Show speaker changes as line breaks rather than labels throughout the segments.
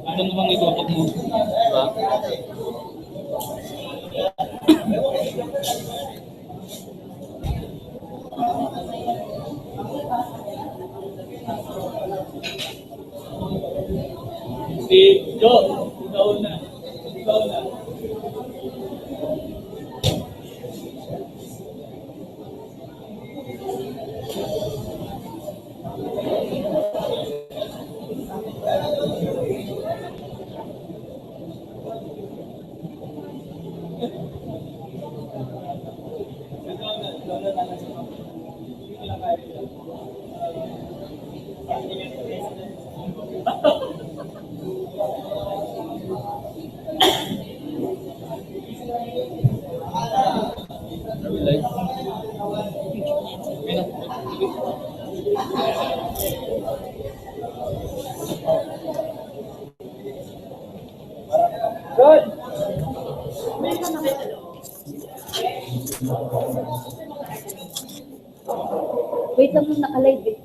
Ano namang itutok mo? Diba? Si Joe, ikaw na. Ikaw na. Good.
Wait lang nung naka-live eh.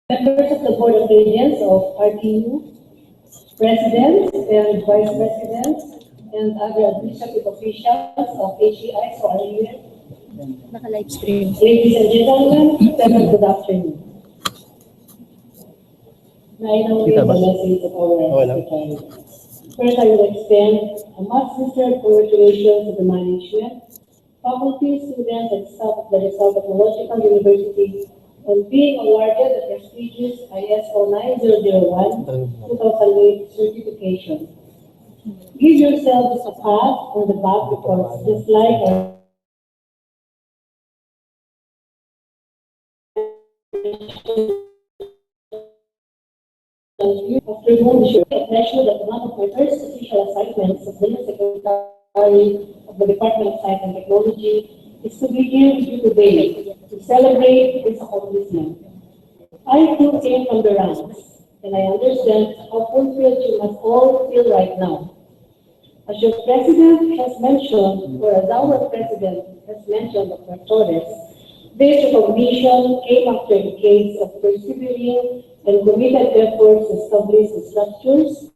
Members of the Board of Regents of RTU, Presidents and Vice Presidents, and other administrative officials of HEI so are here.
Naka-live stream.
Ladies and gentlemen, good afternoon. I now read the message of our secretary. First, I will extend a much sincere congratulations to the management, faculty, students, and staff of the Rizal Technological University on being awarded the prestigious ISO 9001 2008 certification. Give yourselves a pat on the back because just like our afternoon, we should mention that one of my first official assignments as the Secretary of the Department of Science and Technology is to be here with you today to celebrate this accomplishment. I too came from the ranks, and I understand how fulfilled you must all feel right now. As your president has mentioned, or as our president has mentioned, Dr. Torres, this recognition came after decades of persevering and committed efforts to establish the structures,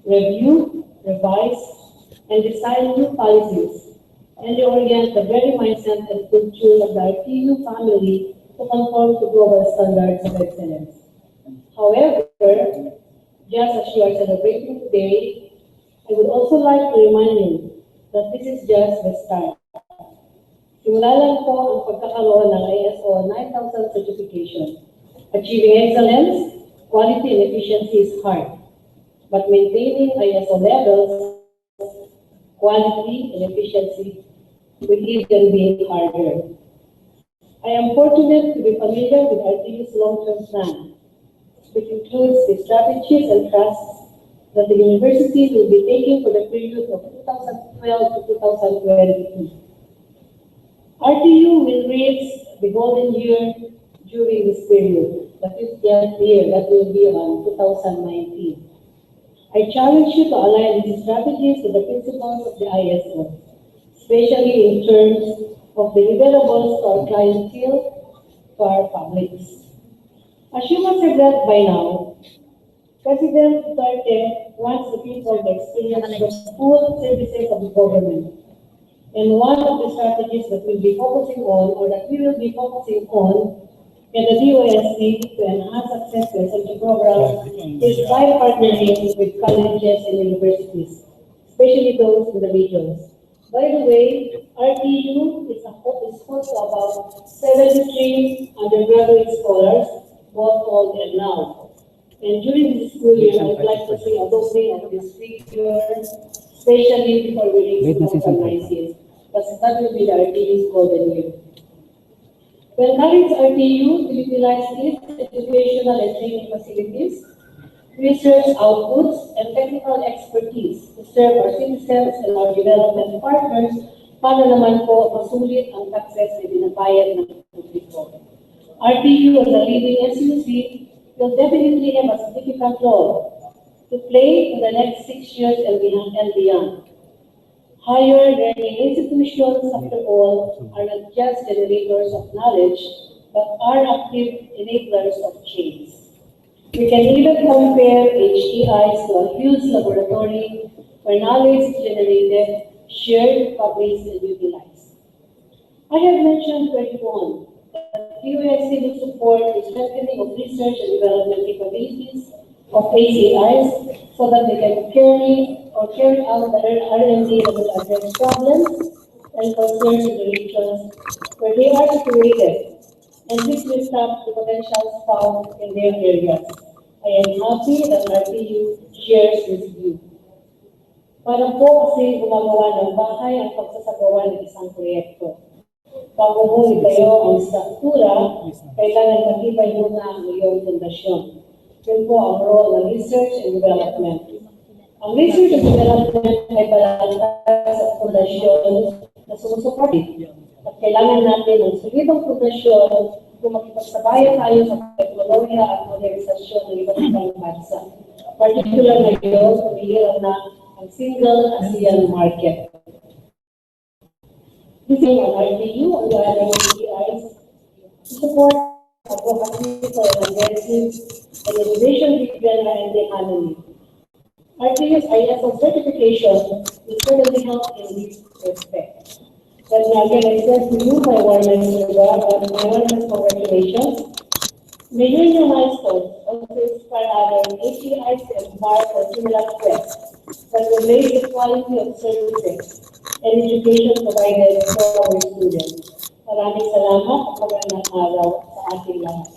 review, revise, and design new policies, and reorient the very mindset and culture of the RTU family to conform to global standards of excellence. However, just as you are celebrating today, I would also like to remind you that this is just the start. Simula lang po ang pagkakaroon ng ISO 9000 certification. Achieving excellence, quality, and efficiency is hard, but maintaining ISO levels, quality, and efficiency will even be harder. I am fortunate to be familiar with RTU's long-term plan, which includes the strategies and trusts that the university will be taking for the period of 2012 to 2022. RTU will reach the golden year during this period, the 50th year, that will be on 2019. I challenge you to align these strategies with the principles of the ISO, especially in terms of deliverables to our clientele, to our publics. As you must have read by now, President Duterte wants the people to experience the full services of the government. And one of the strategies that we'll be focusing on, or that we will be focusing on, in the DOSC to enhance access to SMG programs is by partnering with colleges and universities, especially those in the regions. By the way, RTU is host to about 73 undergraduate scholars, both old and now. And during this school year, I would like to see a doubling of this figure, especially before we reach 2019. Because that will be the RTU's golden year. We encourage RTU to utilize its educational and training facilities, research outputs, and technical expertise to serve our citizens and our development partners para naman po masulit ang taxes na binabayad ng publiko. RTU as a leading SUC will definitely have a significant role to play in the next 6 years and beyond. Higher learning institutions, after all, are not just generators of knowledge, but are active enablers of change. We can even compare HTIs to a huge laboratory where knowledge is generated, shared, published, and utilized. I have mentioned earlier on that USC will support the strengthening of research and development capabilities of ACIs so that they can carry out the R&D that will address problems and concerns in the regions where they are situated, and this will tap the potentials found in their areas. I am happy that RTU shares this view. Para po kasi gumagawa ng bahay ang pagsasagawa ng isang proyekto. Bago mo itayo ang struktura, kailangan matibay muna ang iyong pundasyon. Yun po ang role ng research and development. Ang research and development ay palantas sa pundasyon na sumusuporti. At kailangan natin ng solidong pundasyon kung makipagsabayan tayo sa teknolohiya at modernisasyon ng iba't ibang bansa. Particular na yun, pumihirap na ang single ASEAN market. This is an RTU on the other CIs to support advocacy for an aggressive and innovation-driven R&D economy. RTU's ISO certification will certainly help in this respect. Let me again extend to you my warmest congratulations. May your milestones also inspire other ACIs to embark on similar quests that will raise the quality of services and education provided for our students. Maraming salamat at magandang araw sa ating lahat.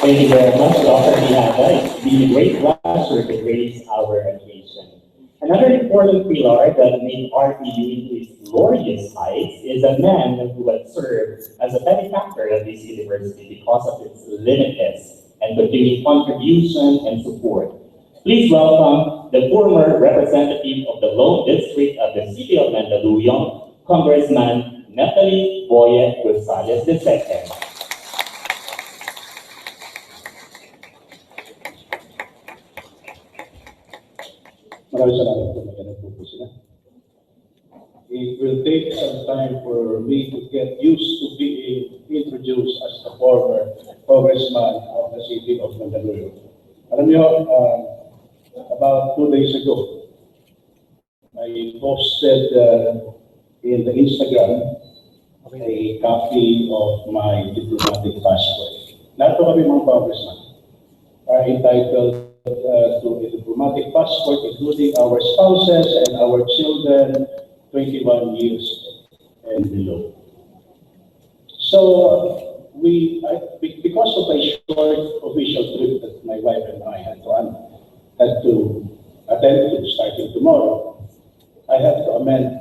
Thank you very much, Dr. Diaga. It's been a great pleasure to grace our occasion. Another important pillar that made RTU into its glorious heights is a man who had served as a benefactor of this university because of its limitless and continued contribution and support. Please welcome the former representative of the Lone District of the City of Mandaluyong, Congressman Natalie Boyet Gonzalez II.
Maraming salamat po, magandang po po sila. It will take some time for me to get used to being introduced as the former congressman of the city of Mandaluyong. Alam niyo, about 2 days ago, I posted in the Instagram a copy of my diplomatic passport. Lahat po kami mga congressman are entitled to a diplomatic passport, including our spouses and our children, 21 years and below. So, because of a short official trip that my wife and I had to attend to starting tomorrow, I have to amend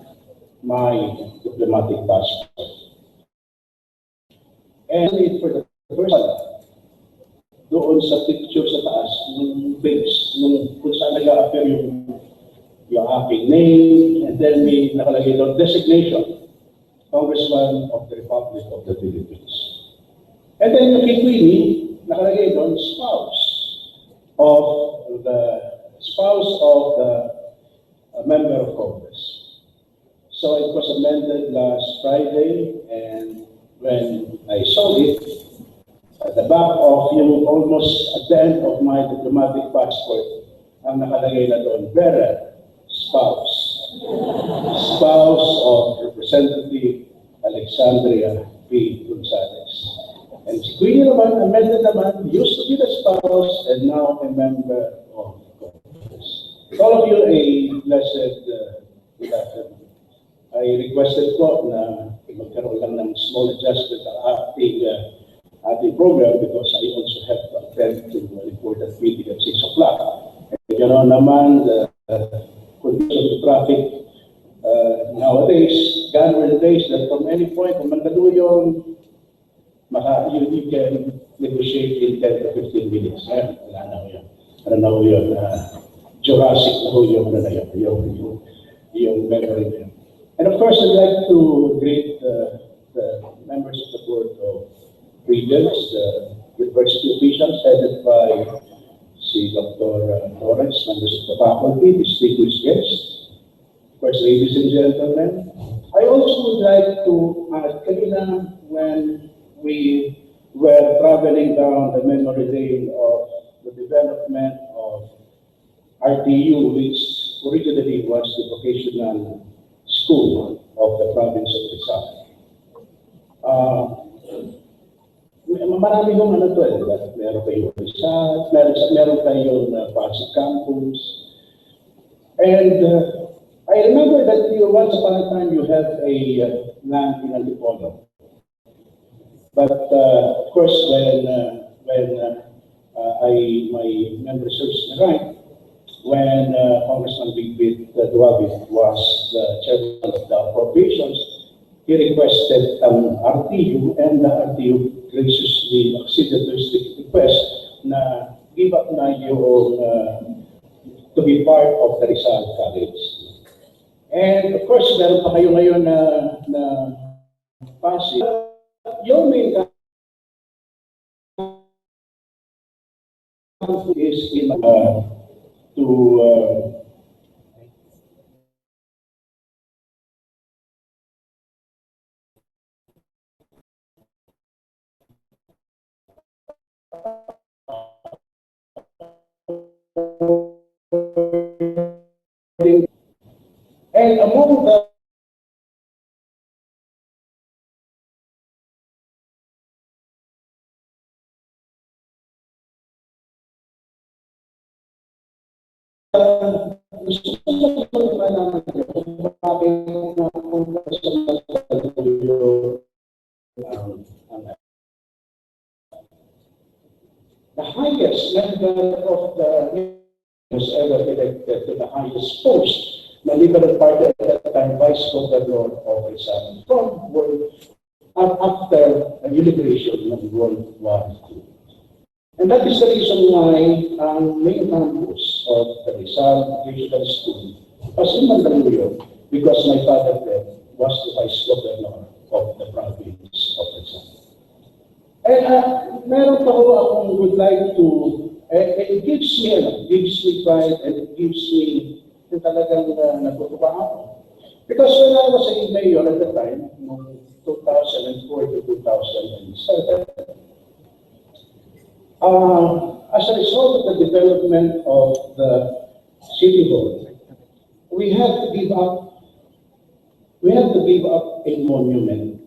my diplomatic passport. And for the first time, doon sa picture sa taas, nung page, kung saan nag-a-appear yung aking name, and then may nakalagay doon, designation, Congressman of the Republic of the Philippines. And then yung kay Queenie, nakalagay doon, spouse of the member of Congress. So it was amended last Friday, and when I saw it, at the back of yung almost at the end of my diplomatic passport, ang nakalagay na doon, bearer, spouse of Representative Alexandria P. Gonzalez. And si Queenie naman, amended naman, used to be the spouse and now a member of Congress. All of you a blessed good afternoon. I requested po na magkaroon lang ng small adjustment ang ating program because I also have to attend to an important meeting at 6 o'clock. And you know naman, the condition of traffic nowadays, gone were the days that from any point from Mandaluyong, you can negotiate in 10 to 15 minutes. Wala na ho yun. Ano na ho yun? Jurassic na ho yun. Yung memory na yun. And of course, I'd like to greet the members of the Board of Regents, the university officials headed by si Dr. Torres, members of the faculty, distinguished guests, of course, ladies and gentlemen. I also would like to add, kanina when we were traveling down the memory lane of the development of RTU, which originally was the vocational school of the province of Rizal. Marami kong ano to eh. Meron kayong Rizal, meron kayong Pasig Campus. And I remember that once upon a time you had a land in Antipolo. But of course, when my memory serves me right, when Congressman Bigbit Duabi was the chairman of the appropriations, he requested RTU, and the RTU graciously acceded to his request na give up na yung to be part of the Rizal College. And of course, meron pa kayo ngayon na Pasig. Your main is in to and among the highest member of the was ever elected to the highest post, the Liberal Party at that time, Vice Governor of Rizal, from after the liberation of World War II. And that is the reason why ang main campus of the Rizal Digital School was in Mandaluyong, because my father then was the Vice Governor of the province of Rizal. And meron pa ho akong would like to, it gives me pride, and it gives me talagang natutuwa ako. Because when I was a mayor at the time, 2004 to 2007, as a result of the development of the City Hall, we have to give up a monument.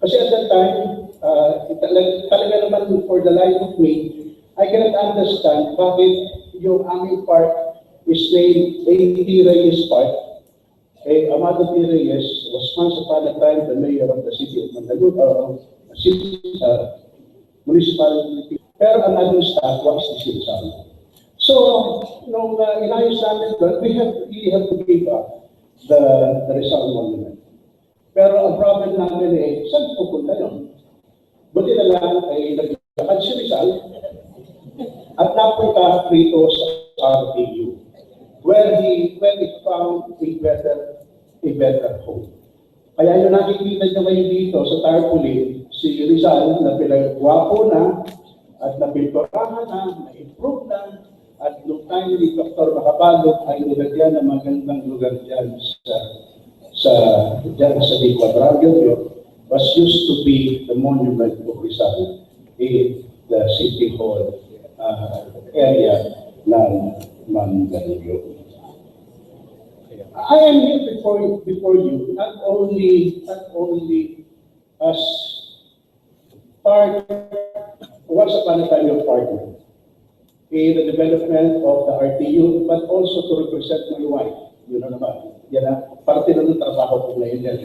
Kasi at that time, talaga naman for the life of me, I cannot understand bakit yung aming park is named A.T. Reyes Park. Amado P. Reyes was once upon a time the mayor of the city of Mandaluyong, municipality. Pero ang naging statwa is the Rizal. So, nung inayos namin doon, we have to give up the Rizal Monument. Pero ang problem namin saan pupunta yun? Buti na lang ay naglakad si Rizal at napunta rito sa RTU, where he found a better home. Kaya yung nakikita nyo ngayon dito sa tarpaulin, si Rizal na pinagwapo na at napintorahan na-improve na, at nung time ni Dr. Makabalot ay nilagyan ng magandang lugar dyan sa Di Quadrangular, was used to be the monument of Rizal in the City Hall area ng Mandaluyong. I am here before you, not only as part, once upon a time, your partner in the development of the RTU, but also to represent my wife. Yun na naman. Yan na, parte na ng trabaho ko ngayon yan.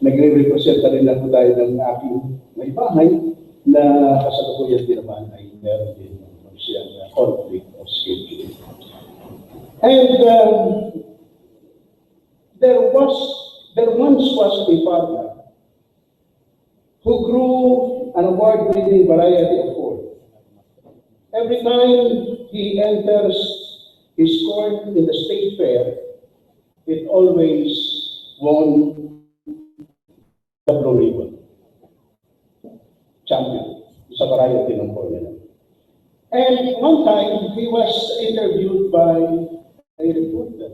Nagre-represent na rin na po tayo ng aking may bahay na kasalukuyan din naman ay meron din siyang conflict of schedule. And there once was a farmer who grew an award-winning variety of corn. Every time he enters his corn in the state fair, it always won the Blue Ribbon champion sa variety ng corn nila. And one time, he was interviewed by a reporter.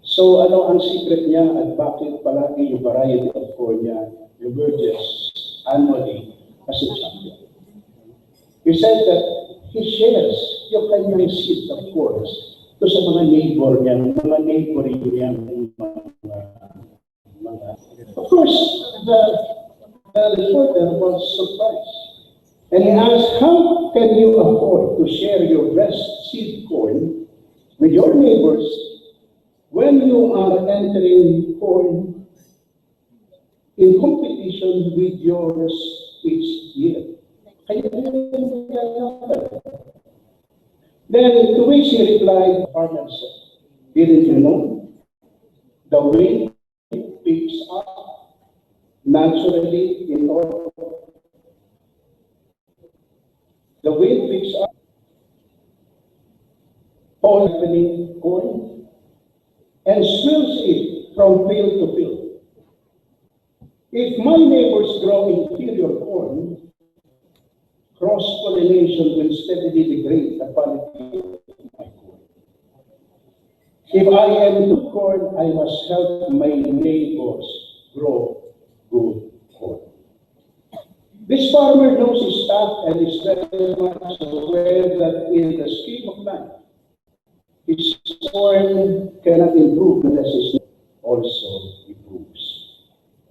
So ano ang secret niya at bakit palagi yung variety of corn niya emerges annually as a champion? He said that he shares yung kanyang seed of corn to sa mga neighbor niya, mga neighboring niya, mga. Of course, the reporter was surprised. And he asked, how can you afford to share your best seed corn with your neighbors when you are entering corn in competition with yours each year? Then to which he replied, farmer said, didn't you know? The wind picks up naturally in all. The wind picks up all happening corn and swirls it from field to field. If my neighbors grow inferior corn, cross-pollination will steadily degrade the quality of my corn. If I am good corn, I must help my neighbors grow good corn. This farmer knows his stuff and is very much aware that in the scheme of life, his corn cannot improve unless his also improves.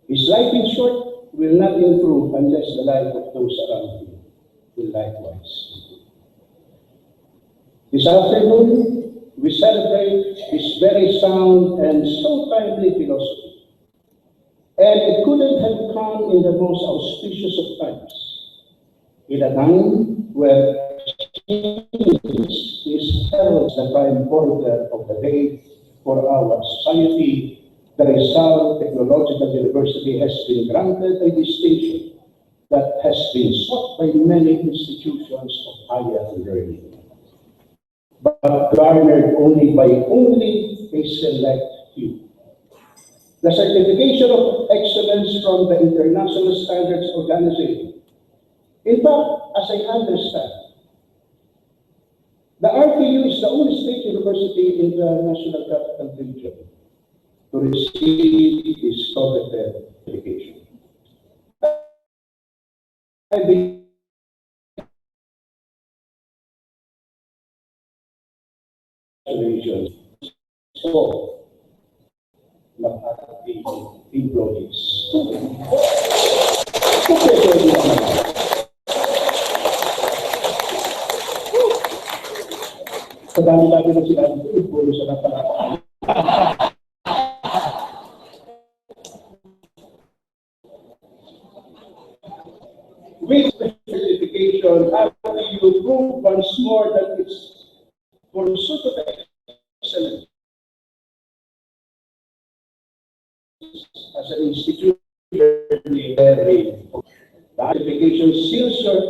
His life, in short, will not improve unless the life of those around him will likewise improve. This afternoon, we celebrate this very sound and so timely philosophy. And it couldn't have come in the most auspicious of times, In a time where change is held as the prime border of the day for our society, the Rizal Technological University has been granted a distinction that has been sought by many institutions of higher learning, but garnered only by a select few. The certification of excellence from the International Standards Organization. In fact, as I understand, the RTU is the only state university in the National Capital Region to receive this coveted certification. I believe congratulations for the employees. Sa dami-dami ng sinabi ko, puro sa natalakay. With the certification, after you prove once more that it's pursuit of excellence as an institution, the certification seals your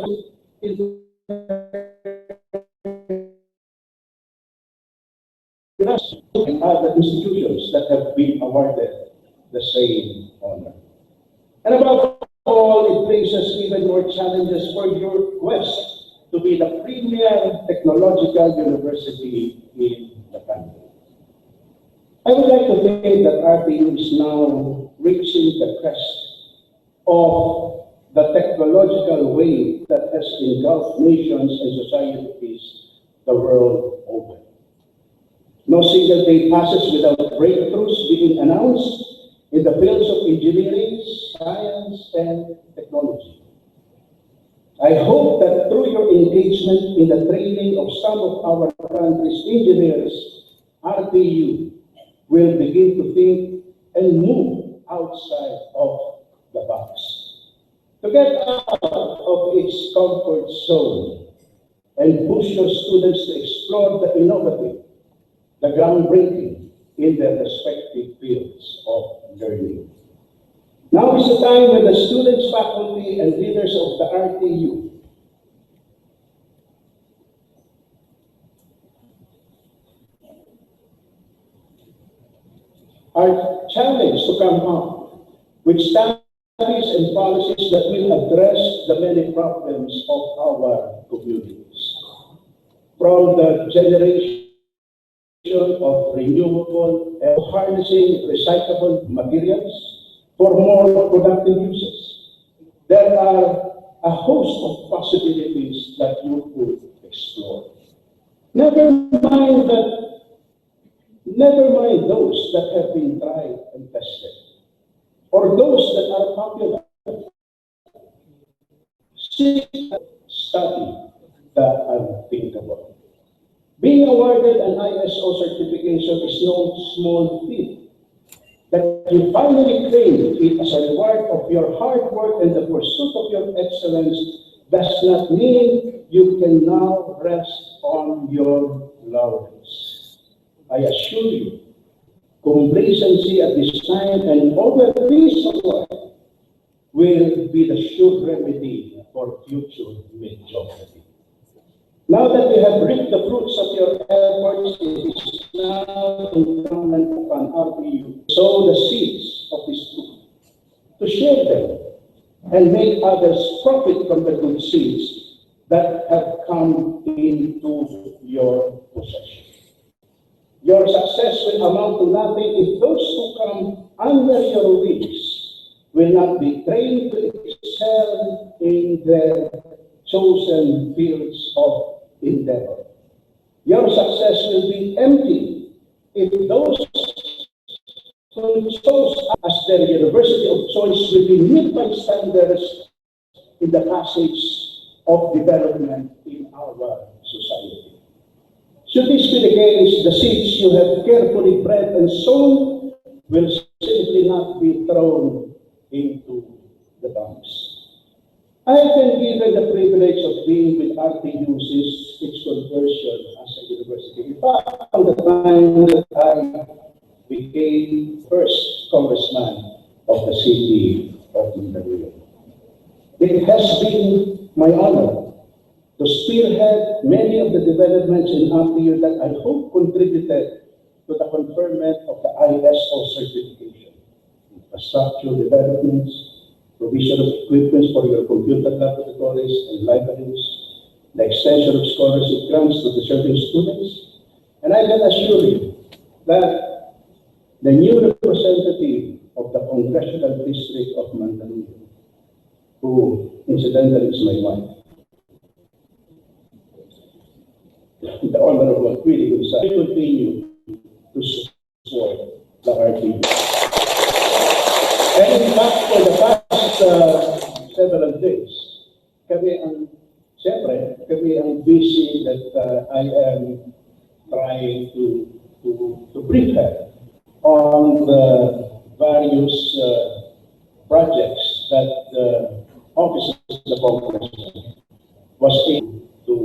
and other institutions that have been awarded the same honor. And above all, it places even more challenges for your quest to be the premier technological university in the country. I would like to think that RTU is now reaching the crest of the technological wave that has engulfed nations and societies the world over. No single day passes without breakthroughs being announced in the fields of engineering, science, and technology. I hope that through your engagement in the training of some of our country's engineers, RTU will begin to think and move outside of the box, to get out of its comfort zone and push your students to explore the innovative, the groundbreaking in their respective fields of learning. Now is the time when the students, faculty, and leaders of the RTU are challenged to come up with studies and policies that will address the many problems of our communities. From the generation of renewable and harnessing recyclable materials for more productive uses. There are a host of possibilities that you could explore. Never mind those that have been tried and tested, or those that are popular. Seek study the unthinkable. Being awarded an ISO certification is no small feat. That you finally claim it as a reward of your hard work and the pursuit of your excellence does not mean you can now rest on your laurels. I assure you, complacency at this time and over-peace will be the sure remedy for future mediocrity. Now that you have reaped the fruits of your efforts, it is now incumbent upon RTU to sow the seeds of this fruit, to share them, and make others profit from the good seeds that have come into your possession. Your success will amount to nothing if those who come under your wings will not be trained to excel in their chosen fields of endeavor. Your success will be empty if those who chose as their university of choice will be met by standards in the passage of development in our society. Should this be the case, the seeds you have carefully bred and sown will simply not be thrown into the dumps. I have been given the privilege of being with RTU since its conversion as a university. In fact, from the time that I became first congressman of the city of Mandaluyong. It has been my honor to spearhead many of the developments in RTU that I hope contributed to the conferment of the ISO certification. Infrastructure developments, provision of equipment for your computer laboratories and libraries, the extension of scholarship grants to deserving students, and I can assure you that the new representative of the Congressional District of Mandaluyong, who incidentally is my wife, the Honorable Queen Gonzales, will continue to support the RTU. And in fact, for the past several days, kami ang busy that I am trying to brief her on the various projects that the Office of the Congress was able to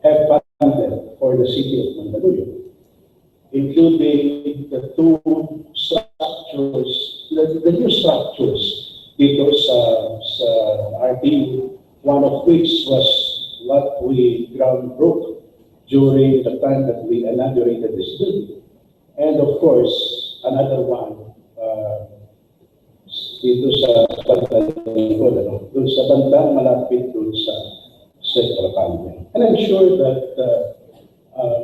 have funded for the city of Mandaluyong, including the two structures, the new structures dito sa RTU, one of which was what we groundbroke during the time that we inaugurated this building. And of course, another one dito sa bandang malapit doon sa Central Canyon. And I'm sure that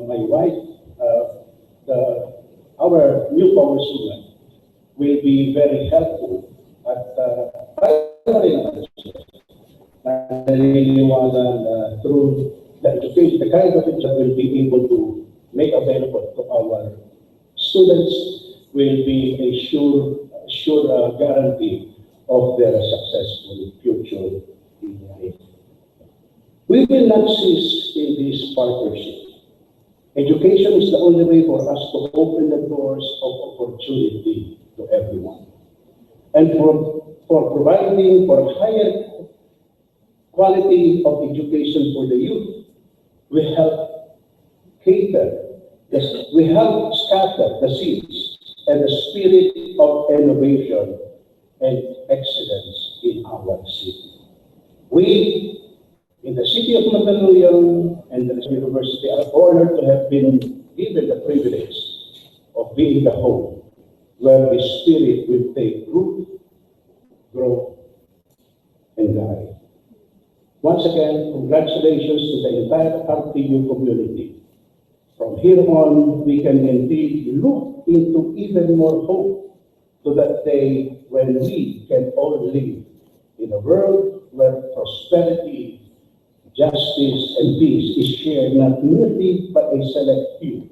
my wife, our new congresswoman, will be very helpful at through the education, the kind of education will be able to make available to our students will be a sure guarantee of their successful future in life. We will not cease in this partnership. Education is the only way for us to open the doors of opportunity to everyone. And for providing for higher quality of education for the youth, we help cater, we help scatter the seeds and the spirit of innovation and excellence in our city. We, in the city of Mandaluyong and the university, are honored to have been given the privilege of being the home where the spirit will take root, grow, and die. Once again, congratulations to the entire RTU community. From here on, we can indeed look into even more hope to that day when we can all live in a world where prosperity, justice, and peace is shared not merely by a select few,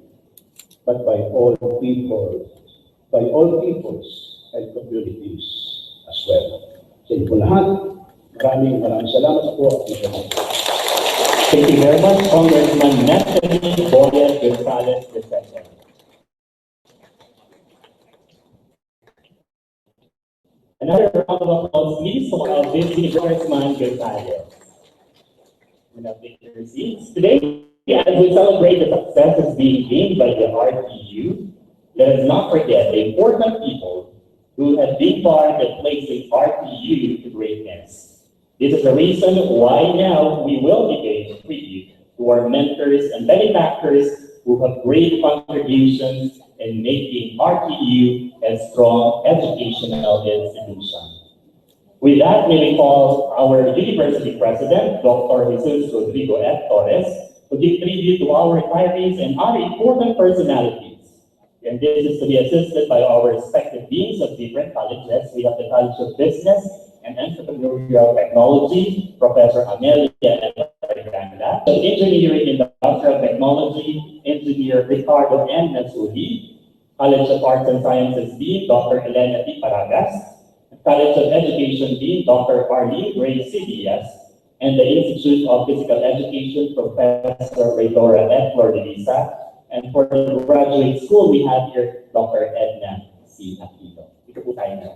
but by all peoples and communities as well. Sa inyo po lahat, maraming salamat po.
Thank you very much, Congressman Anthony Boyet Gonzales II. Another round of applause, please, for our visiting Congressman Gonzales. You know, take your seats. Today, as we celebrate the successes being gained by the RTU, let us not forget the important people who have been part of placing RTU to greatness. This is the reason why now we will be paying tribute to our mentors and benefactors who have great contributions in making RTU a strong educational institution. With that, may we call our University President, Dr. Jesus Rodrigo F. Torres, to give tribute to our retirees and other important personalities. And this is to be assisted by our respective deans of different colleges. We have the College of Business and Entrepreneurial Technology, Professor Amelia Granda, the Engineering and Industrial Technology, Engineer Ricardo N. Nasuli, College of Arts and Sciences Dean, Dr. Elena T. Paragas, College of Education Dean, Dr. Arlene Ray CBS, and the Institute of Physical Education, Professor Raytora F. Flordivisa, and for the graduate school, we have here Dr. Edna C. Aquino. Ito po tayo na.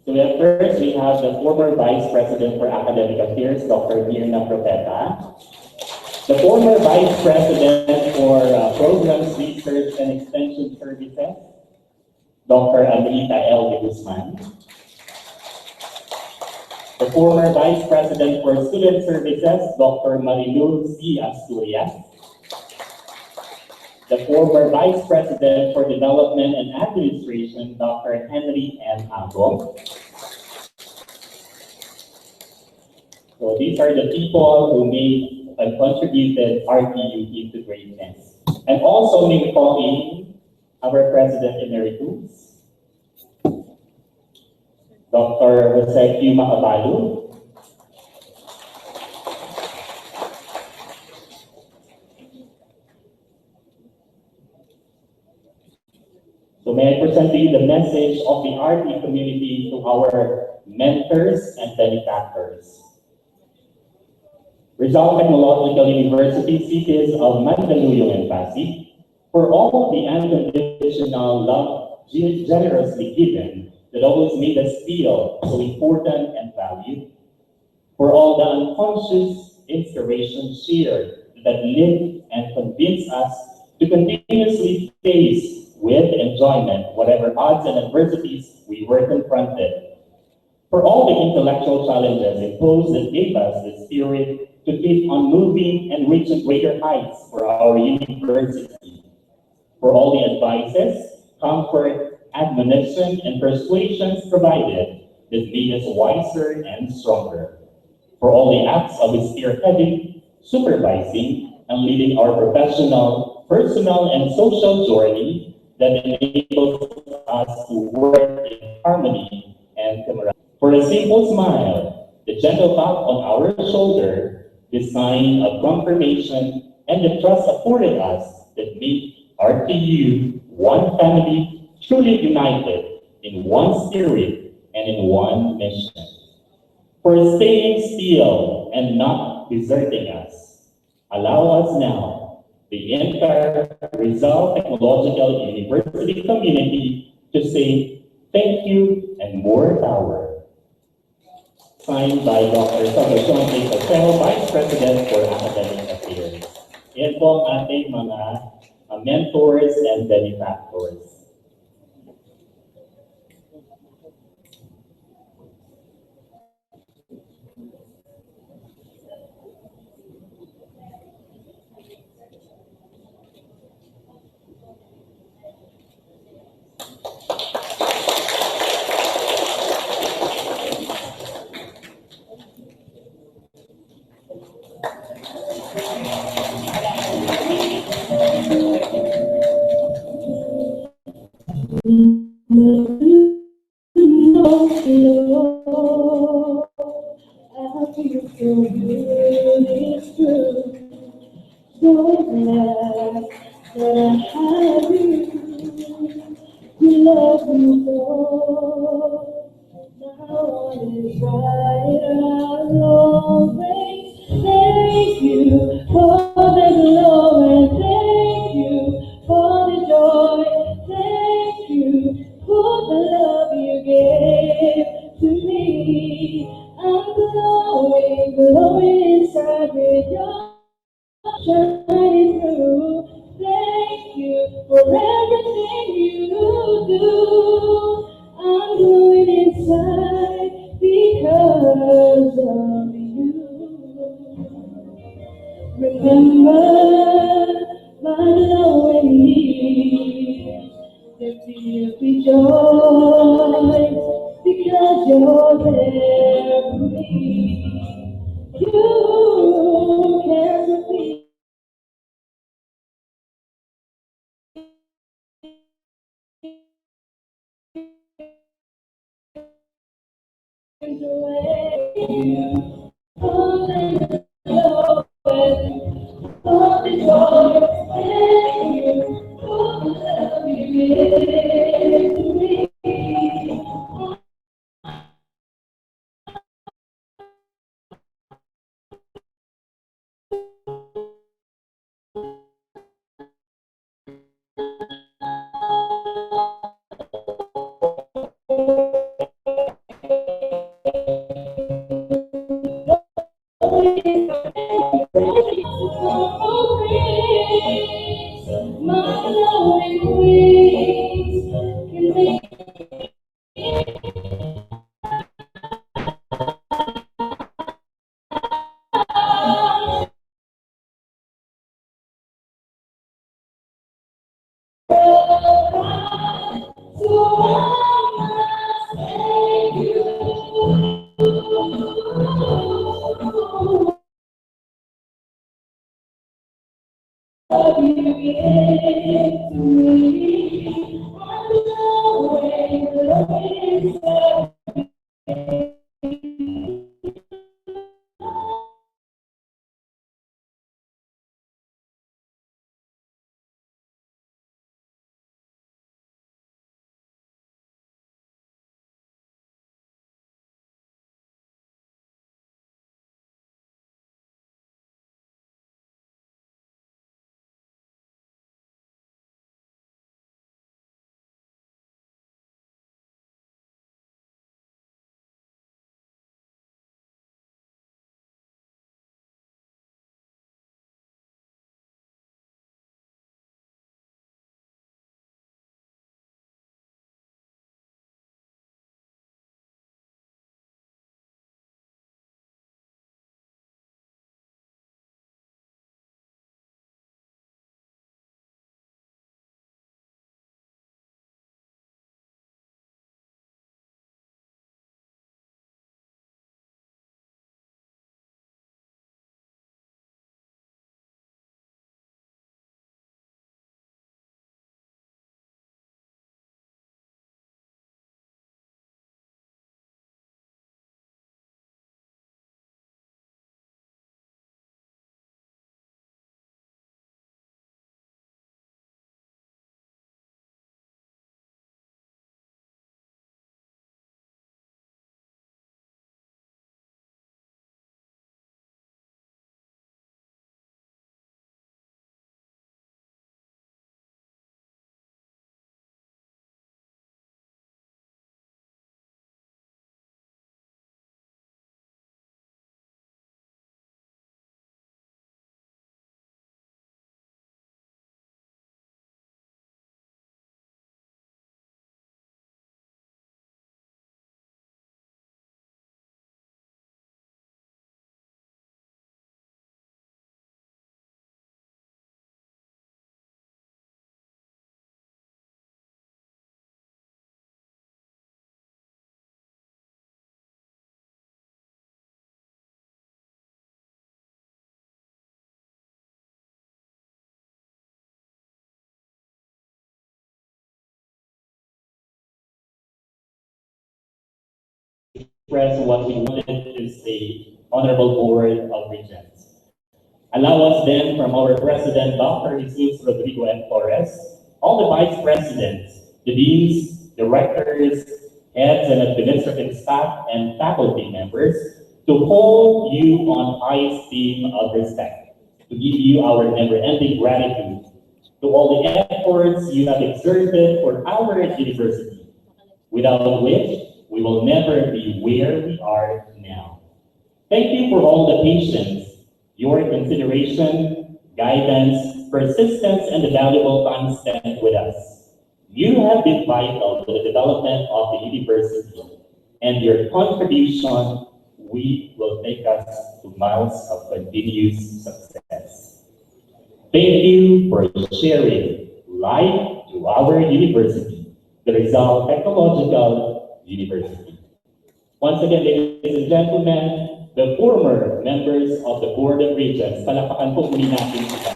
So first, we have the former Vice President for Academic Affairs, Dr. Mirna Propeta. The former Vice President for Programs, Research, and Extension Services, Dr. Anita L. De Guzman. The former Vice President for Student Services, Dr. Marilu C. Asturias. The former Vice President for Development and Administration, Dr. Henry N. Agong. So these are the people who made and contributed RTU into greatness. And also may we call in our President Emeritus, Dr. Jose Q. Macabalu. So may I present to you the message of the RT community to our mentors and benefactors. Rizal Technological University cities of Mandaluyong and Pasig, for all the unconditional love generously given that always made us feel so important and valued, for all the unconscious inspiration shared that lived and convinced us to continuously face with enjoyment whatever odds and adversities we were confronted, for all the intellectual challenges imposed that gave us the spirit to keep on moving and reaching greater heights for our university, for all the advices, comfort, admonition, and persuasions provided that made us wiser and stronger, for all the acts of spearheading, supervising, and leading our professional, personal, and social journey that enables us to work in harmony and camaraderie. For a simple smile, the gentle tap on our shoulder, the sign of confirmation, and the trust afforded us that make RTU one family, truly united in one spirit and in one mission. For staying still and not deserting us, allow us now, the entire Rizal Technological University community, to say thank you and more power. Signed by Dr. Salvacion A. Paseo, Vice President for Academic Affairs. Yan po ang ating mga mentors and benefactors.
Thank you for the glory, thank you for the joy, thank you for the love you gave to me. I'm glowing inside with your shining through. Thank you for everything you do. I'm glowing inside because of you. Remember my glowing needs. There will be joy because you're there for me. You can be love you gave to me. I love when love is so.
Express what we wanted to say, Honorable Board of Regents. Allow us then from our President, Dr. Jesus Rodrigo F. Torres, all the Vice Presidents, the Deans, Directors, Heads and Administrative Staff, and faculty members to hold you on high esteem of respect, to give you our never-ending gratitude to all the efforts you have exerted for our university, without which we will never be where we are now. Thank you for all the patience, your consideration, guidance, persistence, and the valuable time spent with us. You have been vital to the development of the university, and your contribution will take us to miles of continuous success. Thank you for sharing life to our university, the Rizal Technological University. Once again, ladies and gentlemen, the former members of the Board of Regents, palakpakan po muli natin sila.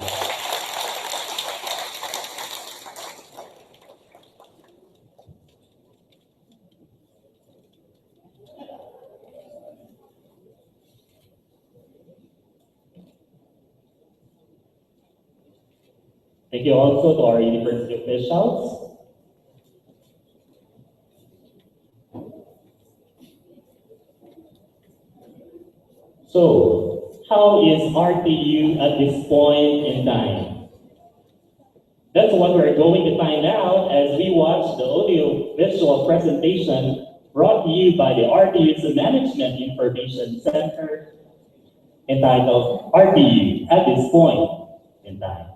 Thank you also to our university officials. So, how is RTU at this point in time? That's what we're going to find out as we watch the audio-visual presentation brought to you by the RTU's Management Information Center entitled RTU at this point in time.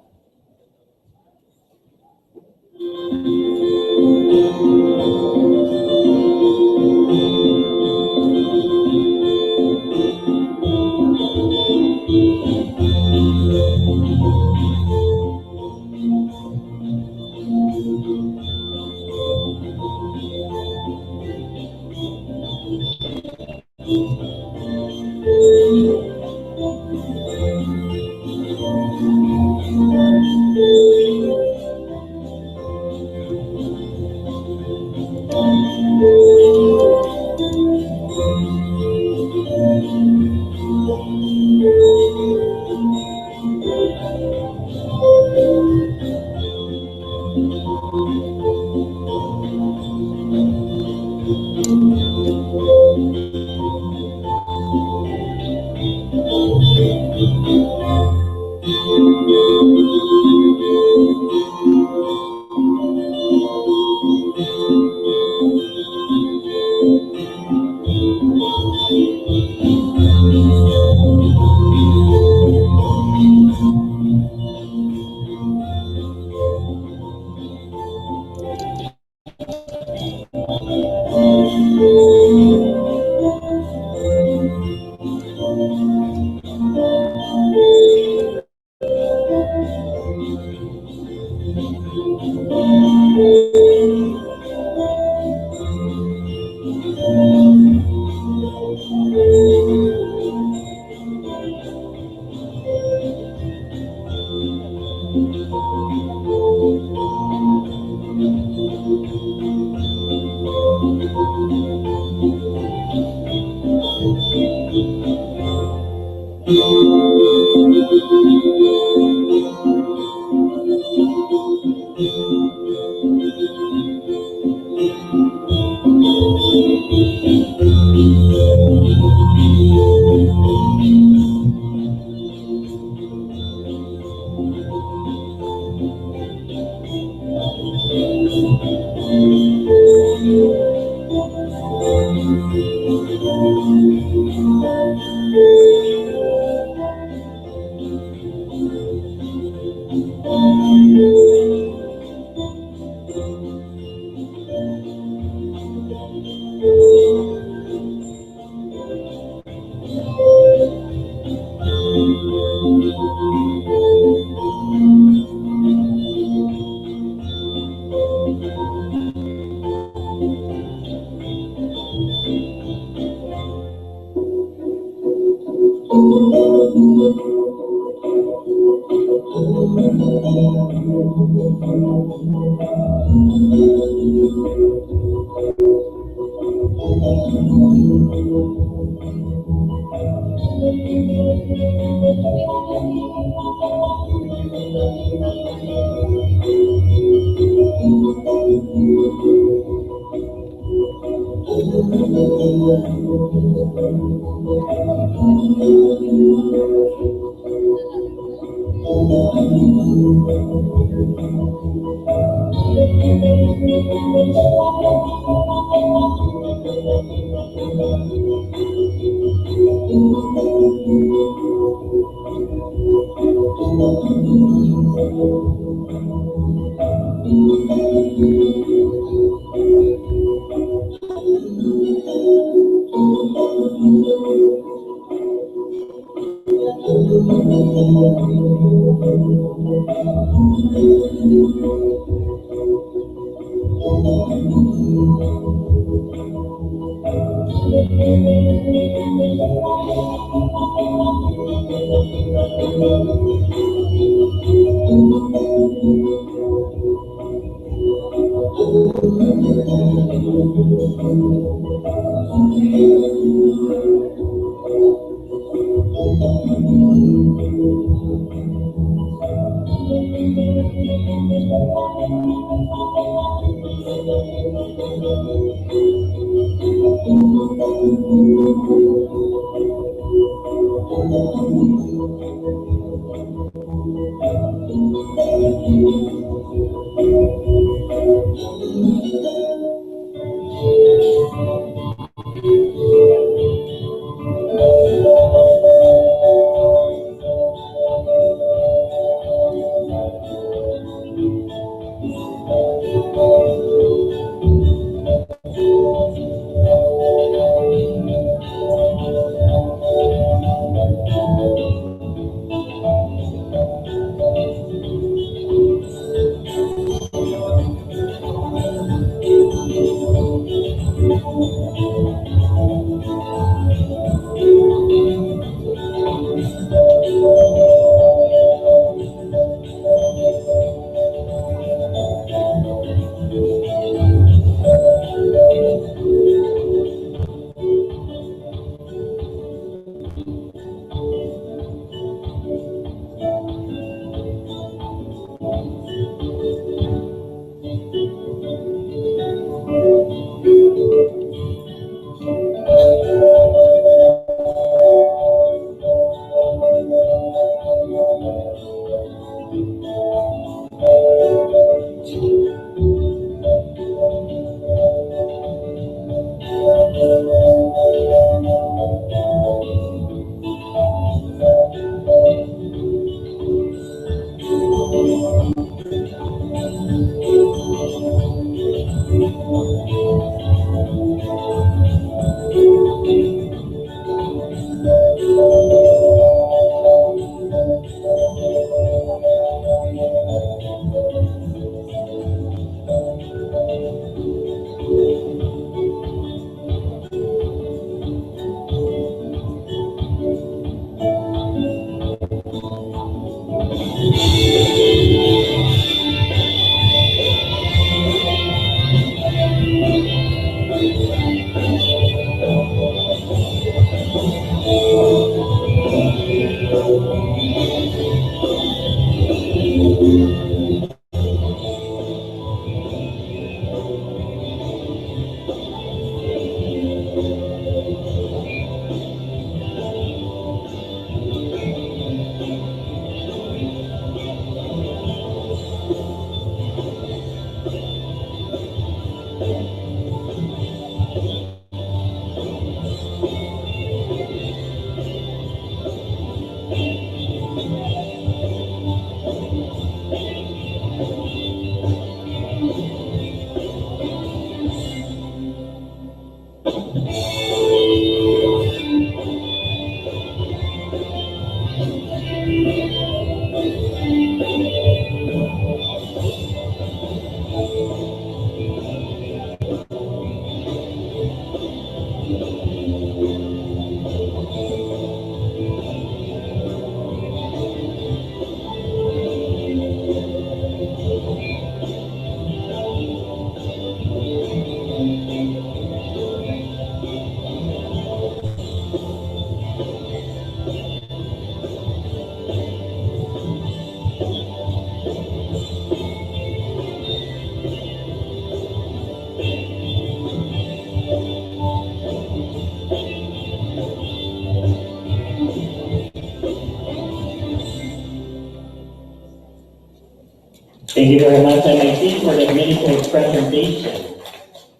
Thank you very much, MIT, for the meaningful presentation.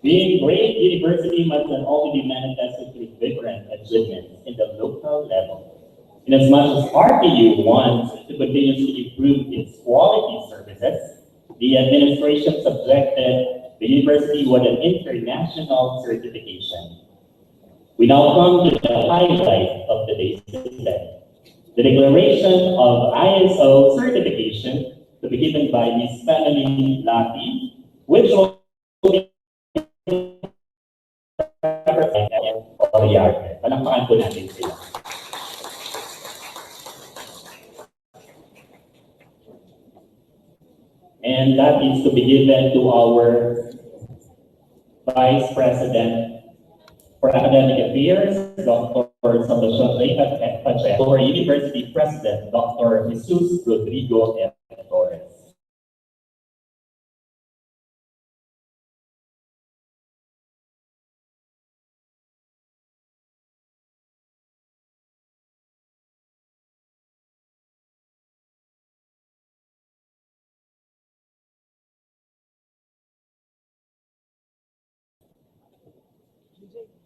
Being a great university must not only be manifested through vibrant achievements in the local level. Inasmuch as RTU wants to continuously improve its quality services, the administration subjected the university with an international certification. We now come to the highlight of today's event, the declaration of ISO certification to be given by Ms. Melanie Lati, which will be represented Oriarte. Palakpakan po natin sila. And that is to be given to our Vice President for Academic Affairs, Dr. Salvacion Reyes Pacheco, or University President, Dr. Jesus Rodrigo F. Torres.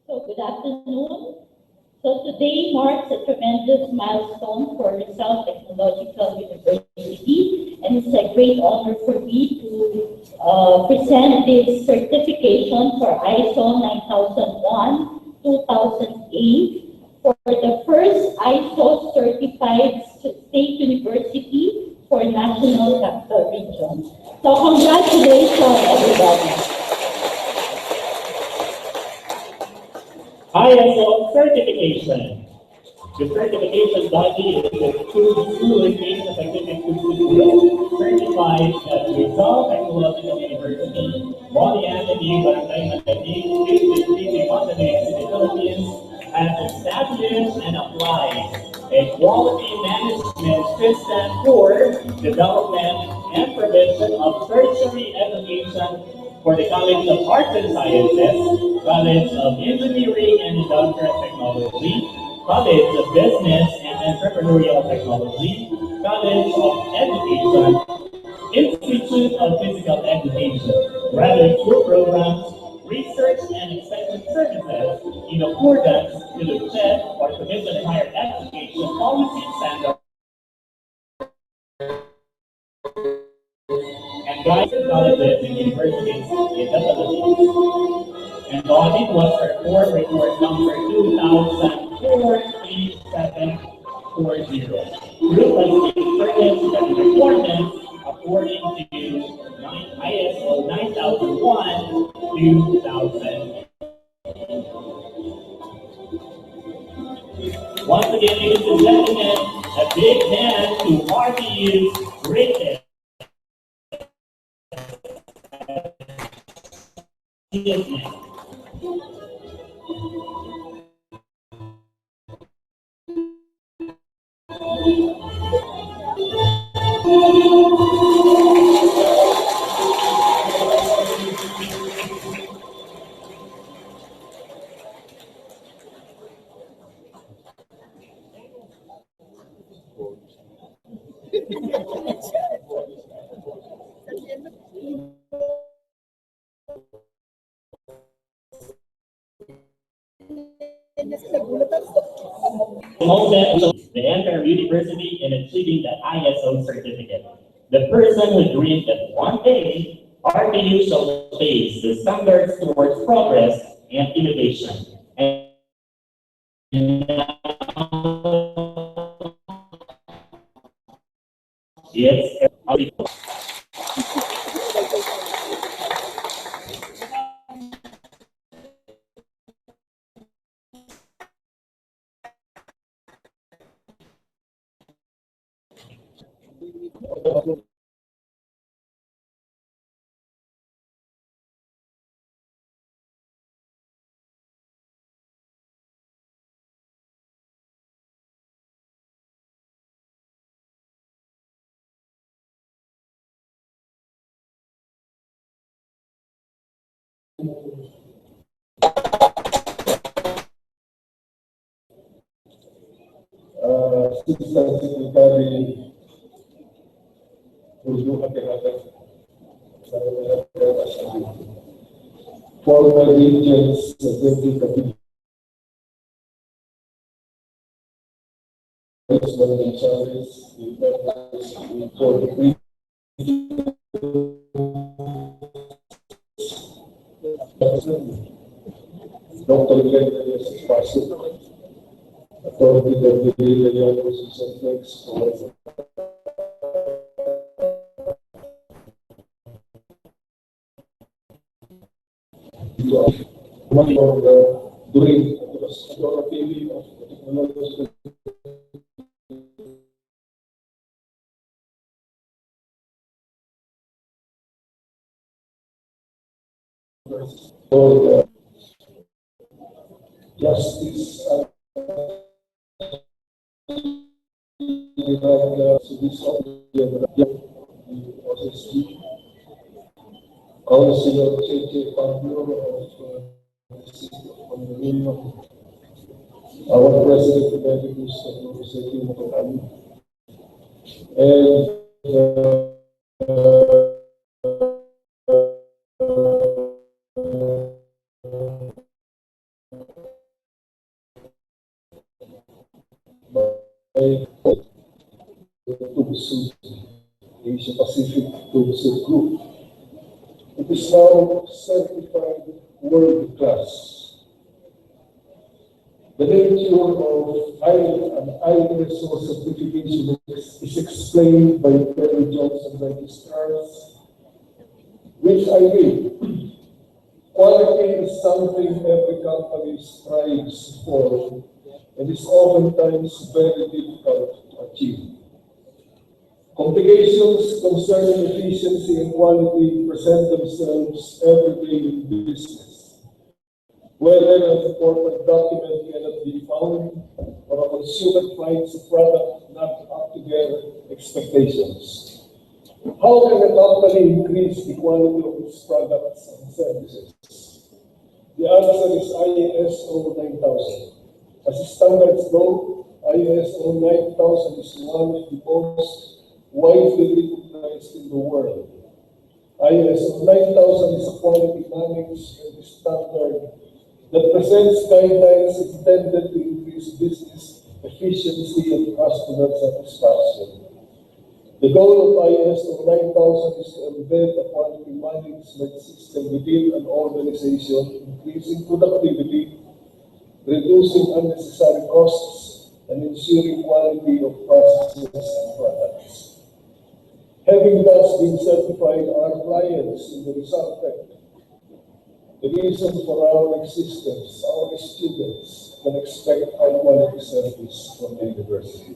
So good afternoon. So today marks a tremendous milestone for Rizal Technological University, and it's a great honor for me to present this certification for ISO 9001-2008 for the first ISO certified state university for National Capital Region. So congratulations, everybody.
ISO certification. The certification body is the school engagement certificate certified at Rizal Technological University, Body Avenue, Barangay Matanig, City, Montenegro, Philippines, has established and applied a quality management system for development and provision of tertiary education for the College of Arts and Sciences, College of Engineering and Industrial Technology, College of Business and Entrepreneurial Technology, College of Education, Institute of Physical Education, graduate school programs, research and extension services in accordance with the CHED or Commission on Higher Education policy standards and guidance colleges and universities in the Philippines. And the audit was report number 2004-3740. Group has experienced the performance according to ISO 9001-2000. Once again, ladies and gentlemen, a big hand to RTU's greatest achievement. The entire university in achieving the ISO certificate. The person who dreamed that one day RTU shall face the standards towards progress and innovation. And yes,
Assistant Secretary Rtu Iso, former Regions Executive Managing Service, for the Dr. Glenn Pasuk, Authority of the Legal Position Flex, for during the TV of technology. For justice and so this OSSD, Councilor J.J. Pablo of the city of Honolulu, our President Emeritus of the city of Honolulu, and to Asia Pacific Tourism Group. It is now certified world class. The nature of ISO certification is explained by Terry Johnson registrars, which I read. Quality is something every company strives for and is oftentimes very difficult to achieve. Complications concerning efficiency and quality present themselves every day in business. Whether an important document cannot be found or a consumer finds a product not up to their expectations. How can a company increase the quality of its products and services? The answer is ISO 9000. As standards go, ISO 9000 is one of the most widely recognized in the world. ISO 9000 is a quality management standard that presents guidelines intended to increase business efficiency and customer satisfaction. The goal of ISO 9000 is to embed a quality management system within an organization, increasing productivity, reducing unnecessary costs, and ensuring quality of processes and products. Having thus been certified, our clients in the result the reason for our existence, our students can expect high-quality service from the university.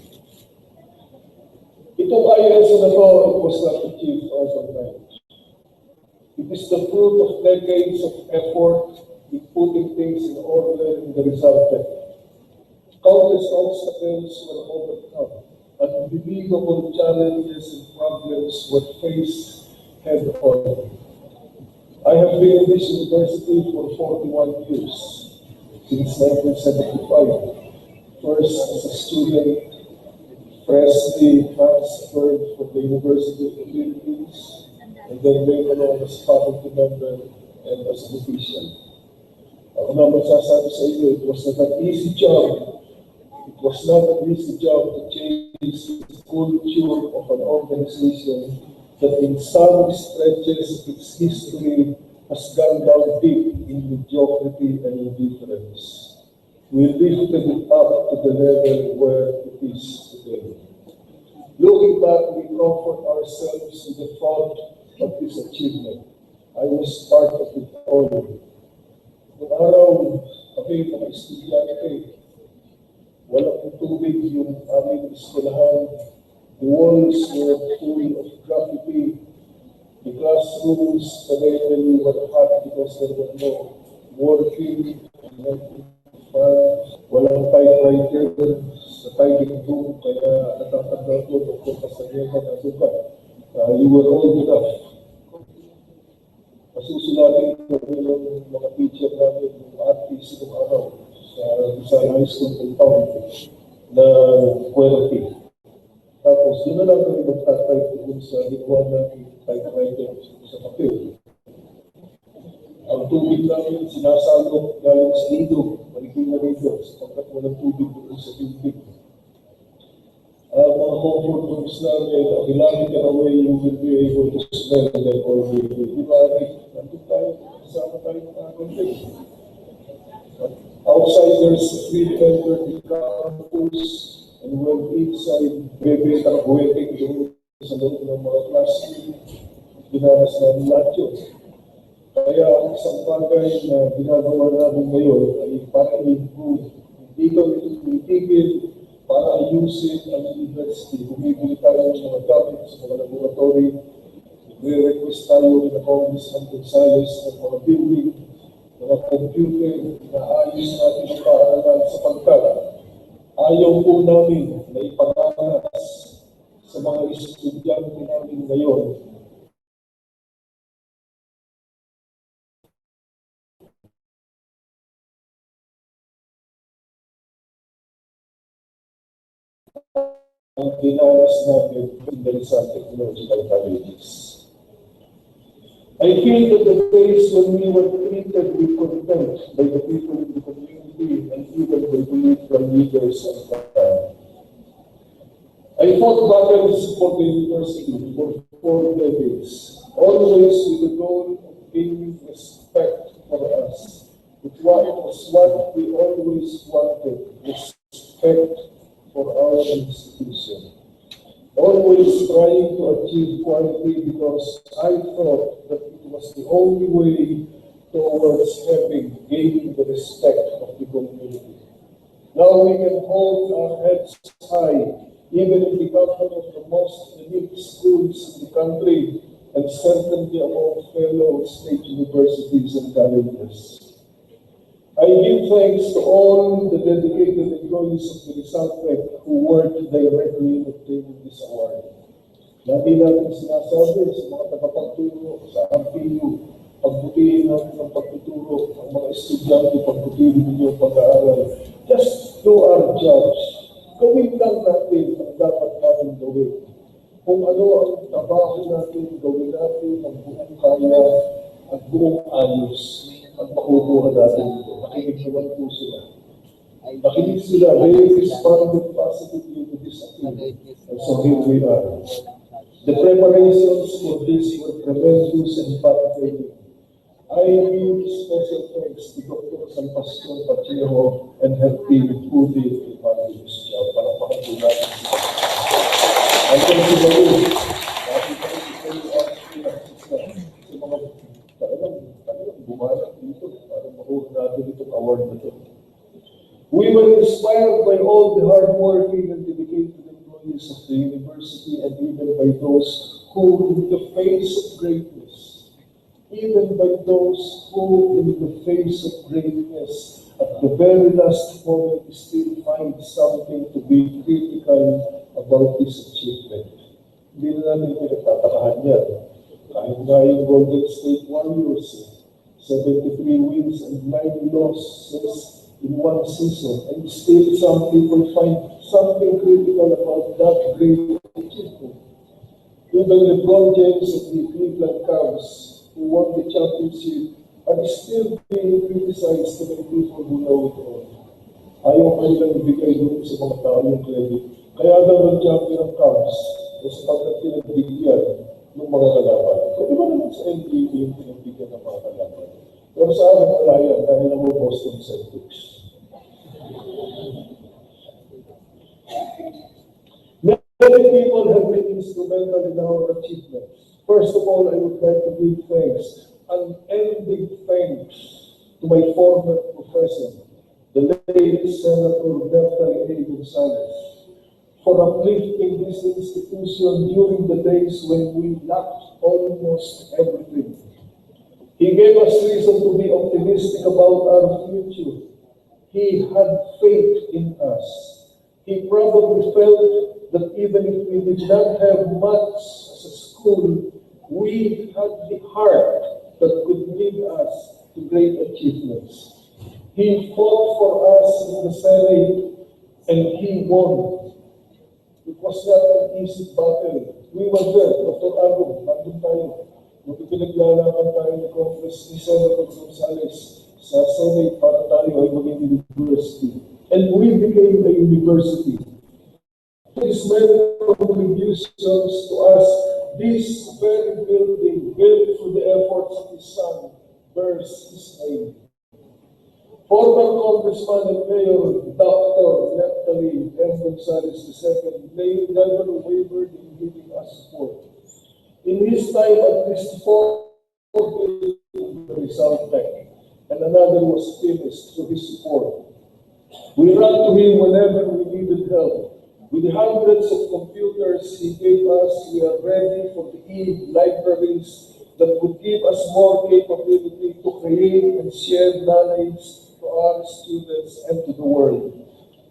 Itong ISO na to, it was not achieved overnight. It is the fruit of decades of effort in putting things in order in the result. Countless obstacles were overcome. Unbelievable challenges and problems were faced head-on. I have been in this university for 41 years, since 1975. First as a student, freshly transferred from the University of the Philippines, and then later on as faculty member and as an official. Ako na masasabi sa inyo, it was not an easy job. It was not an easy job to change the culture of an organization that in some stretches of its history has gone down deep in mediocrity and indifference. we lifted it up to the level where it is today. Looking back, we comfort ourselves with the thought of this achievement. I was part of it all. Noong araw, kami mga estudyante, walang tubig yung aming eskwelahan. The walls were full of graffiti. The classrooms suddenly were hot because there was no working, walang typewriter sa typing room, kaya natatanda ko Dr. Castaneda na sukat. You were old enough. Masusulatin ko ng mga teacher namin, yung artist ng araw sa high school compound na QWERTY. Tapos, yun na lang kami magtatype dun sa ginawa namin typewriter sa papel. Ang tubig namin sinasalok galing sa ilog, maliging na rito, sapagkat walang tubig doon sa tubig. Mga comfort rooms namin, kailangan ka away, you will be able to smell them all day. Di ba, nandun tayo, kasama tayo mga content. Outside, there's a free vendor in campus, and when inside, bebe ang waiting doon sa loob ng mga classroom, ginaras namin lahat yun. Kaya ang isang bagay na ginagawa namin ngayon ay para i-improve. Hindi ko itigil para ayusin ang university. Bumibili tayo ng mga gamit sa mga laboratory. Nagre-request tayo ng Congressman Gonzales ng mga building, mga computer, inaayos natin ang paaralan sapagkat ayaw po namin na ipangalanas sa mga estudyante namin ngayon ang dinaras namin in the Rizal Technological Colleges. I feel that the days when we were treated with contempt by the people in the community and even by political leaders of the time. I fought battles for the university for 4 decades, always with the goal of gaining respect for us. It was what we always wanted, respect for our institution. Always trying to achieve quality because I thought that it was the only way towards gaining the respect of the community. Now we can hold our heads high, even in the company of the most elite schools in the country, and certainly among fellow state universities and colleges. I give thanks to all the dedicated employees of the Rizal Tech who worked directly in obtaining this award. Lagi natin sinasabi sa mga tagapagturo sa RTU, pagbutihin natin ang pagtuturo, ang mga estudyante, pagbutihin ninyo ang pag-aaral. Just do our jobs. Gawin lang natin ang dapat natin gawin. Kung ano ang trabaho natin, gawin natin ang buong kaya at buong ayos. Ang makukuha natin ito. Nakinig naman po sila. Nakinig sila. They responded positively to this appeal. And so here we are. The preparations for this were tremendous and path-breaking. I give special thanks to Dr. San Pastor Pacheco and her team who did a fabulous job. Para pakatunan sila. I thank you very much. Dati pa rin sa mga talagang bumalang dito para makuha natin itong award na ito. We were inspired by all the hardworking and dedicated employees of the university and even by those who, in the face of greatness, at the very last moment still find something to be critical about this achievement. Hindi na natin pinagtatakahan yan. Kahit nga yung Golden State Warriors, 73 wins and 9 losses in one season, and still some people find something critical about that great achievement. Even LeBron James of the Cleveland Cavs, who won the championship, are still being criticized by people who know it all. Ayaw kanilang ibigay doon sa mga tao yung credit. Kaya daw ng champion ng Cavs, sa pagkat pinagbigyan ng mga kalaban. So, di ba naman sa NBA yung pinagbigyan ng mga kalaban? Pero sa akin, wala yan, dahil ako Boston Celtics. Many people have been instrumental in our achievements. First of all, I would like to give thanks, unending thanks, to my former professor, the late Senator Rtu Iso, for uplifting this institution during the days when we lacked almost everything. He gave us reason to be optimistic about our future. He had faith in us. He probably felt that even if we did not have much as a school, we had the heart that could lead us to great achievements. He fought for us in the Senate and he won. It was not an easy battle. We were there, Dr. Agum, nandun tayo. Nung pinaglalaban tayo ni Congress ni Senator Gonzales sa Senate para tayo ay maging university. And we became a university. His many contributions to us, this very building, built through the efforts of his son, bears his name. Former Congressman and Mayor Dr. Rtu Gonzales II never wavered in giving us support. In his time, at least 4 buildings were Rizal Tech, and another was finished through his support. We ran to him whenever we needed help. With hundreds of computers he gave us, we are ready for the e-libraries that would give us more capability to create and share knowledge to our students and to the world.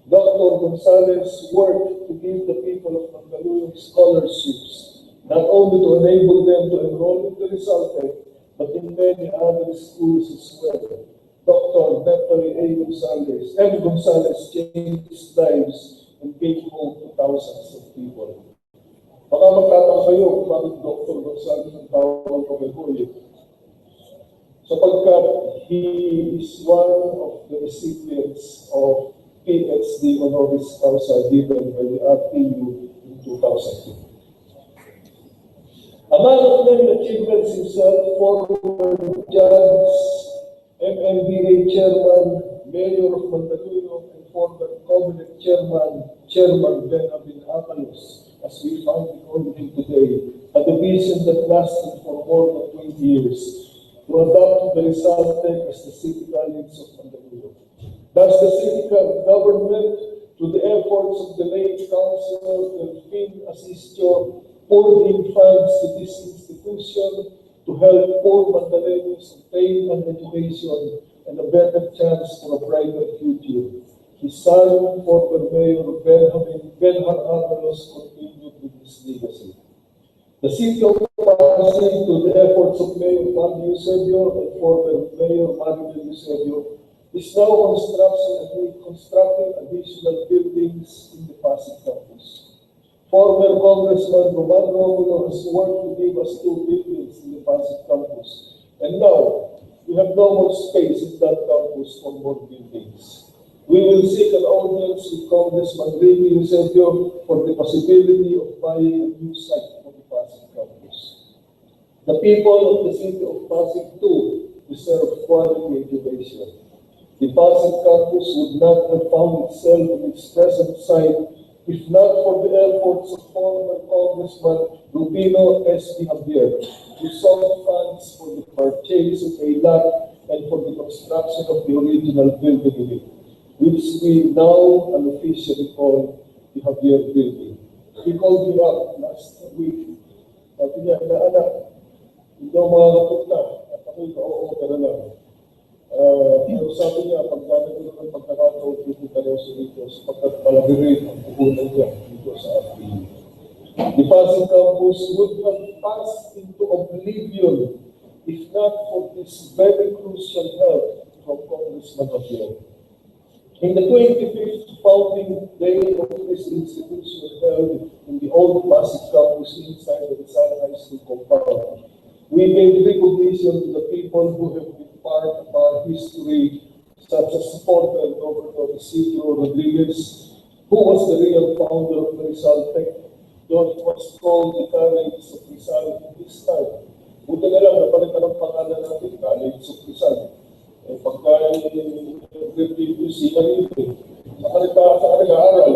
Dr. Gonzales worked to give the people of Mandaluyong scholarships, not only to enable them to enroll in the Rizal Tech, but in many other schools as well. Dr. Rtu Gonzales changed lives and gave hope to thousands of people. Baka magtataka kayo kung bakit Dr. Gonzales ang tawag ko kay Julio. Sapagkat he is one of the recipients of PhD honoris causa given by the RTU in 2002. Among of many achievements himself, former judge, MMDA chairman, mayor of Mandaluyong, and former cabinet chairman Ben Apalos, as we finally call him today, had a vision that lasted for more than 20 years to adopt the Rizal Tech as the city college of Mandaluyong. Thus, the city government, through the efforts of the late Councilor Delphine Asistio, poured in funds to this institution to help poor Mandaluyongers obtain an education and a better chance for a brighter future. His son, former Mayor Benhar Avalos, continued with his legacy. The city of Pasig, to the efforts of Mayor Bobby Eusebio and former Mayor Maribel Eusebio, is now constructing additional buildings in the Pasig campus. Former Congressman Roman Romulo has worked to give us 2 buildings in the Pasig campus. And now, we have no more space in that campus for more buildings. We will seek an audience with Congressman Rtu Iso for the possibility of buying a new site for the Pasig campus. The people of the city of Pasig too deserve quality education. The Pasig campus would not have found itself in its present site if not for the efforts of former Congressman Rufino S. Javier, who sought funds for the purchase of a lot and for the construction of the original building in it, which we now unofficially call the Javier Building. He called me up last week. Sabi niya, anak, hindi ako makakapot na. At ako'y ka na lang. Pero sabi niya, pagkano ko ng pagkakataon, pupunta rin sa dito, sapagkat malaki rin ang puhunan niya dito sa RTU. The Pasig campus would have passed into oblivion if not for this very crucial help from Congressman Javier. In the 25th founding day of this institution held in the old Pasig campus inside the Rizal High School compound, we gave recognition to the people who have been part of our history, such as former Governor Isidro Rodriguez, who was the real founder of the Rizal Tech, though it was called the College of Rizal in his time. Buti na lang, napalitan ang pangalan natin, College of Rizal. Pagka nag-review si Marine. Saka nag-aaral.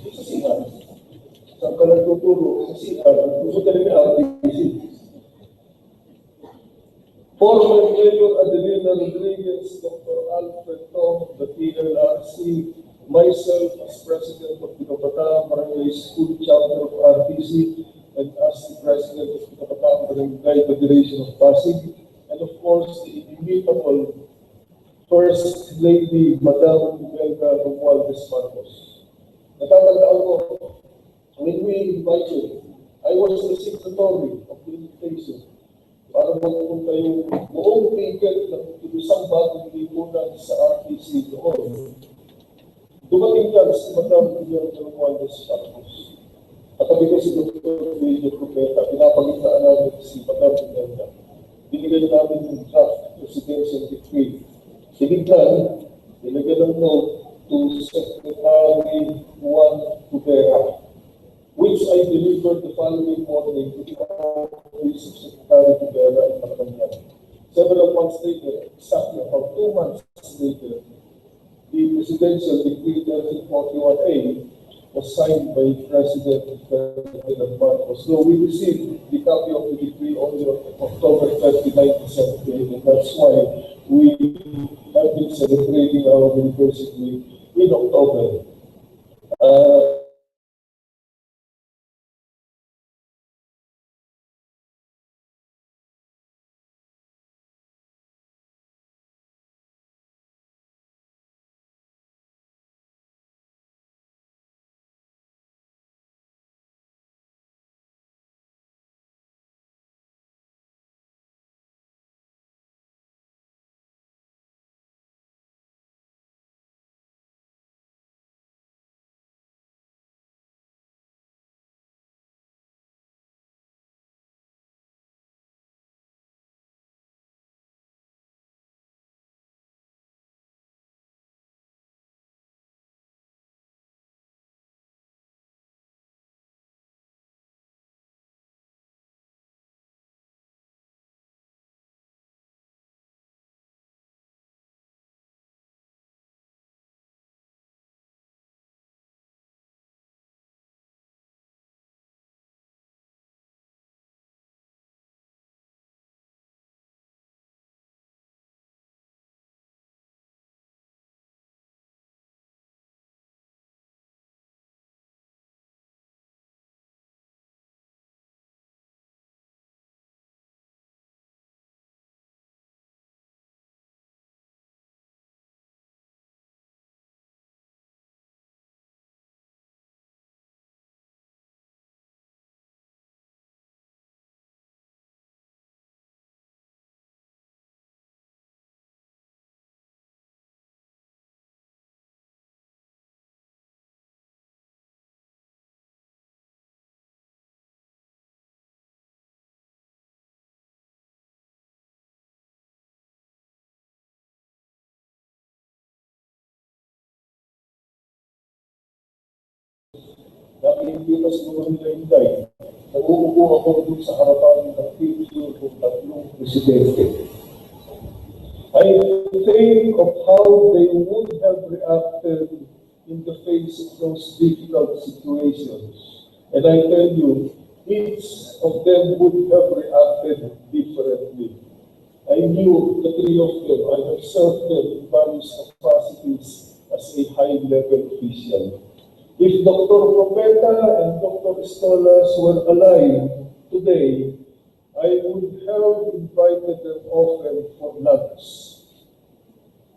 Sa CR. Saan ka nagtuturo? Sa CR. Gusto ka rin RTC. Former Mayor Adelina Rodriguez, Dr. Alfred Tom, the PLRC, myself as President of the Kabataan Barangay School Chapter of RTC, and as the President of the Kabataan Barangay Federation of Pasig, and of course, the inimitable First Lady, Madam Imelda Romualdez Marcos. Natatandaan ko, when we invited, I was the signatory of the invitation para magpunta yung buong ticket ng isang bagong lipunan sa RTC noon. Dumating yan si Madam Imelda Romualdez Marcos. Katabi ko si Dr. Rtu Propeta, pinapagitaan namin si Madam Imelda. Binigay namin yung draft presidential decree. Sinignan, nilagyan ng note to Secretary Juan Tubera, which I delivered the following morning to the office of Secretary Tubera in Malacanang. Several months later, exactly about 2 months later, the presidential decree 1341A was signed by President Ferdinand Marcos. So we received the copy of the decree only on October 30, 1978, and that's why we have been celebrating our anniversary in October. Dahil hindi mas naman nila hinday, nauupo ako dun sa harapan ng picture ng tatlong presidente. I think of how they would have reacted in the face of those difficult situations. And I tell you, each of them would have reacted differently. I knew the three of them. I have served them in various capacities as a high-level official. If Dr. Propeta and Dr. Estolas were alive today, I would have invited them often for lunch.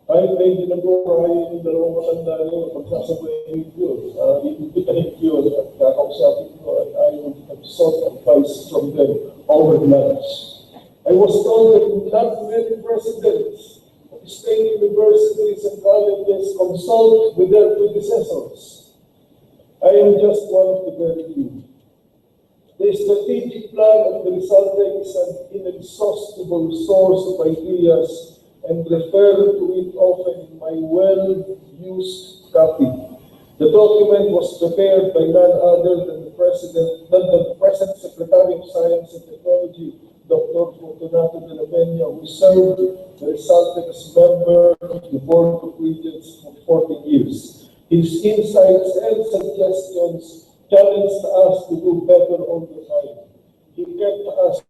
Kahit may ginagawa yung dalawang matanda nyo, pagsasabayin yun, iimbitahin yun at kakausapin ko at I would have sought advice from them over lunch. I was told that not many presidents of state universities and colleges consult with their predecessors. I am just one of the very few. The strategic plan of the Resulta is an inexhaustible source of ideas and refer to it often in my well-used copy. The document was prepared by none other than the present Secretary of Science and Technology, Dr. Fortunato de la Peña, who served the Resulta as member of the Board of
Regents for 40 years. His insights and suggestions challenged us to do better all the time. He kept us